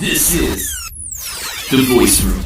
This is The Voice Room.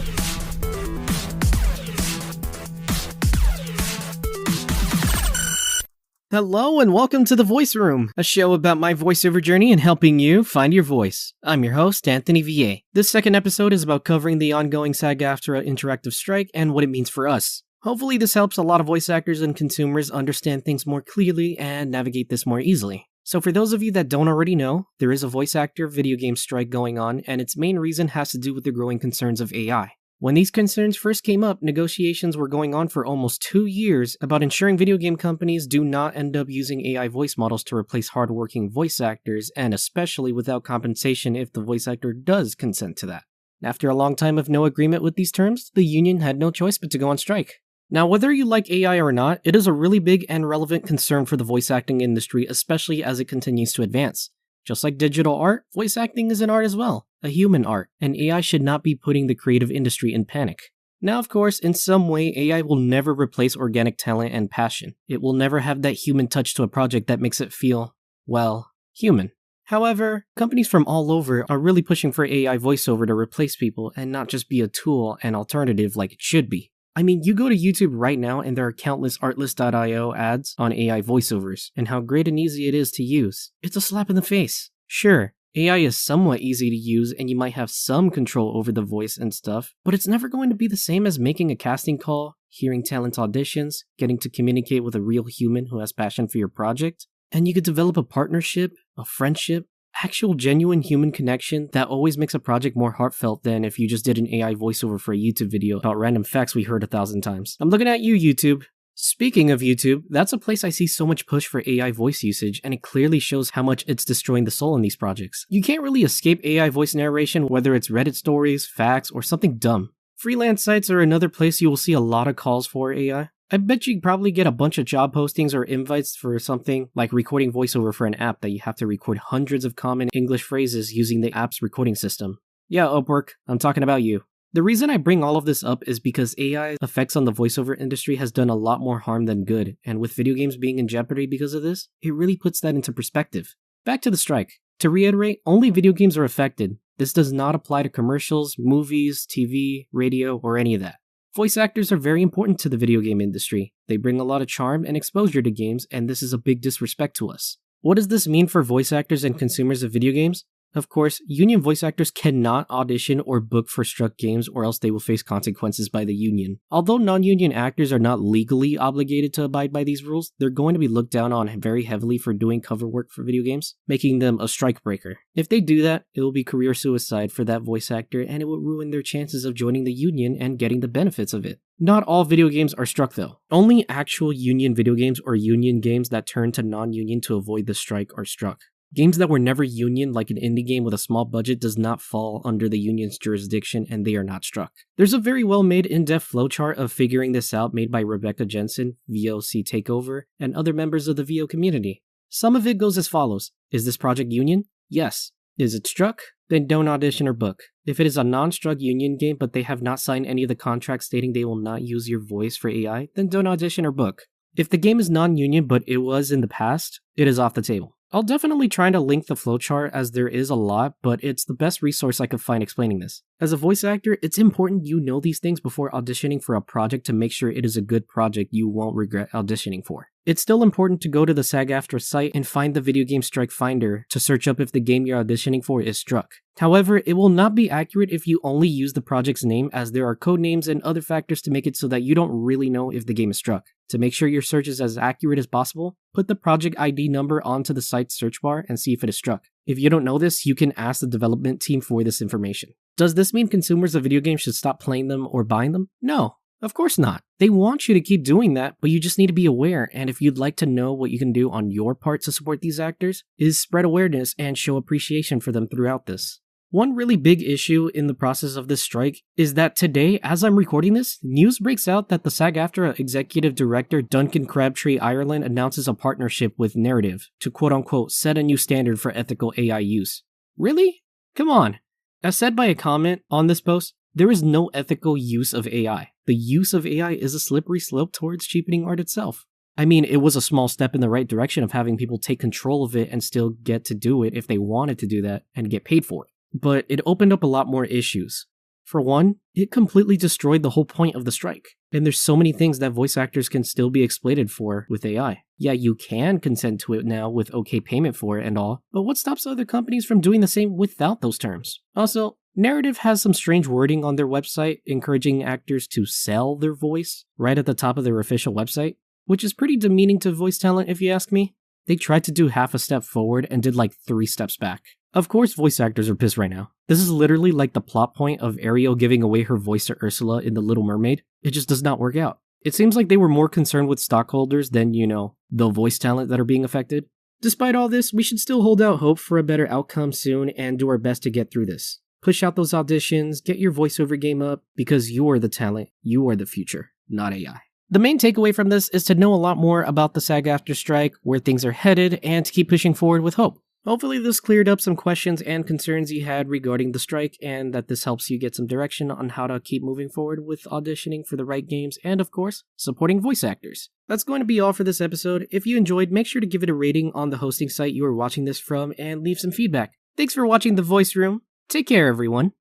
Hello and welcome to The Voice Room, a show about my voiceover journey and helping you find your voice. I'm your host, Anthony VA. This second episode is about covering the ongoing SAG-AFTRA Interactive Strike and what it means for us. Hopefully this helps a lot of voice actors and consumers understand things more clearly and navigate this more easily. So for those of you that don't already know, there is a voice actor video game strike going on, and its main reason has to do with the growing concerns of AI. When these concerns first came up, negotiations were going on for almost 2 years about ensuring video game companies do not end up using AI voice models to replace hardworking voice actors, and especially without compensation if the voice actor does consent to that. After a long time of no agreement with these terms, the union had no choice but to go on strike. Now, whether you like AI or not, it is a really big and relevant concern for the voice acting industry, especially as it continues to advance. Just like digital art, voice acting is an art as well, a human art, and AI should not be putting the creative industry in panic. Now, of course, in some way, AI will never replace organic talent and passion. It will never have that human touch to a project that makes it feel, well, human. However, companies from all over are really pushing for AI voiceover to replace people and not just be a tool and alternative like it should be. I mean, you go to YouTube right now and there are countless Artlist.io ads on AI voiceovers and how great and easy it is to use. It's a slap in the face. Sure, AI is somewhat easy to use and you might have some control over the voice and stuff, but it's never going to be the same as making a casting call, hearing talent auditions, getting to communicate with a real human who has passion for your project, and you could develop a partnership, a friendship, actual genuine human connection that always makes a project more heartfelt than if you just did an AI voiceover for a YouTube video about random facts we heard 1,000 times. I'm looking at you, YouTube. Speaking of YouTube, that's a place I see so much push for AI voice usage, and it clearly shows how much it's destroying the soul in these projects. You can't really escape AI voice narration, whether it's Reddit stories, facts, or something dumb. Freelance sites are another place you will see a lot of calls for AI. I bet you probably get a bunch of job postings or invites for something like recording voiceover for an app that you have to record hundreds of common English phrases using the app's recording system. Yeah, Upwork, I'm talking about you. The reason I bring all of this up is because AI effects on the voiceover industry has done a lot more harm than good, and with video games being in jeopardy because of this, it really puts that into perspective. Back to the strike. To reiterate, only video games are affected. This does not apply to commercials, movies, TV, radio, or any of that. Voice actors are very important to the video game industry. They bring a lot of charm and exposure to games, and this is a big disrespect to us. What does this mean for voice actors and consumers of video games? Of course, union voice actors cannot audition or book for struck games or else they will face consequences by the union. Although non-union actors are not legally obligated to abide by these rules, they're going to be looked down on very heavily for doing cover work for video games, making them a strike breaker. If they do that, it will be career suicide for that voice actor and it will ruin their chances of joining the union and getting the benefits of it. Not all video games are struck though. Only actual union video games or union games that turn to non-union to avoid the strike are struck. Games that were never union, like an indie game with a small budget, does not fall under the union's jurisdiction and they are not struck. There's a very well made in-depth flowchart of figuring this out made by Rebecca Jensen, VOC Takeover, and other members of the VO community. Some of it goes as follows. Is this project union? Yes. Is it struck? Then don't audition or book. If it is a non-struck union game but they have not signed any of the contracts stating they will not use your voice for AI, then don't audition or book. If the game is non-union but it was in the past, it is off the table. I'll definitely try to link the flowchart as there is a lot, but it's the best resource I could find explaining this. As a voice actor, it's important you know these things before auditioning for a project to make sure it is a good project you won't regret auditioning for. It's still important to go to the SAG-AFTRA site and find the video game strike finder to search up if the game you're auditioning for is struck. However, it will not be accurate if you only use the project's name, as there are code names and other factors to make it so that you don't really know if the game is struck. To make sure your search is as accurate as possible, put the project ID number onto the site's search bar and see if it is struck. If you don't know this, you can ask the development team for this information. Does this mean consumers of video games should stop playing them or buying them? No, of course not. They want you to keep doing that, but you just need to be aware, and if you'd like to know what you can do on your part to support these actors, is spread awareness and show appreciation for them throughout this. One really big issue in the process of this strike is that today, as I'm recording this, news breaks out that the SAG-AFTRA Executive Director Duncan Crabtree Ireland announces a partnership with Narrative to quote-unquote set a new standard for ethical AI use. Really? Come on. As said by a comment on this post, there is no ethical use of AI. The use of AI is a slippery slope towards cheapening art itself. I mean, it was a small step in the right direction of having people take control of it and still get to do it if they wanted to do that and get paid for it. but it opened up a lot more issues. For one, it completely destroyed the whole point of the strike. And there's so many things that voice actors can still be exploited for with AI. Yeah, you can consent to it now with okay payment for it and all, but what stops other companies from doing the same without those terms? Also, Narrative has some strange wording on their website encouraging actors to sell their voice right at the top of their official website, which is pretty demeaning to voice talent if you ask me. They tried to do half a step forward and did like 3 steps back. Of course, voice actors are pissed right now. This is literally like the plot point of Ariel giving away her voice to Ursula in The Little Mermaid. It just does not work out. It seems like they were more concerned with stockholders than, the voice talent that are being affected. Despite all this, we should still hold out hope for a better outcome soon and do our best to get through this. Push out those auditions, get your voiceover game up, because you are the talent, you are the future, not AI. The main takeaway from this is to know a lot more about the SAG-AFTRA strike, where things are headed, and to keep pushing forward with hope. Hopefully this cleared up some questions and concerns you had regarding the strike, and that this helps you get some direction on how to keep moving forward with auditioning for the right games and, of course, supporting voice actors. That's going to be all for this episode. If you enjoyed, make sure to give it a rating on the hosting site you are watching this from and leave some feedback. Thanks for watching The Voice Room. Take care, everyone.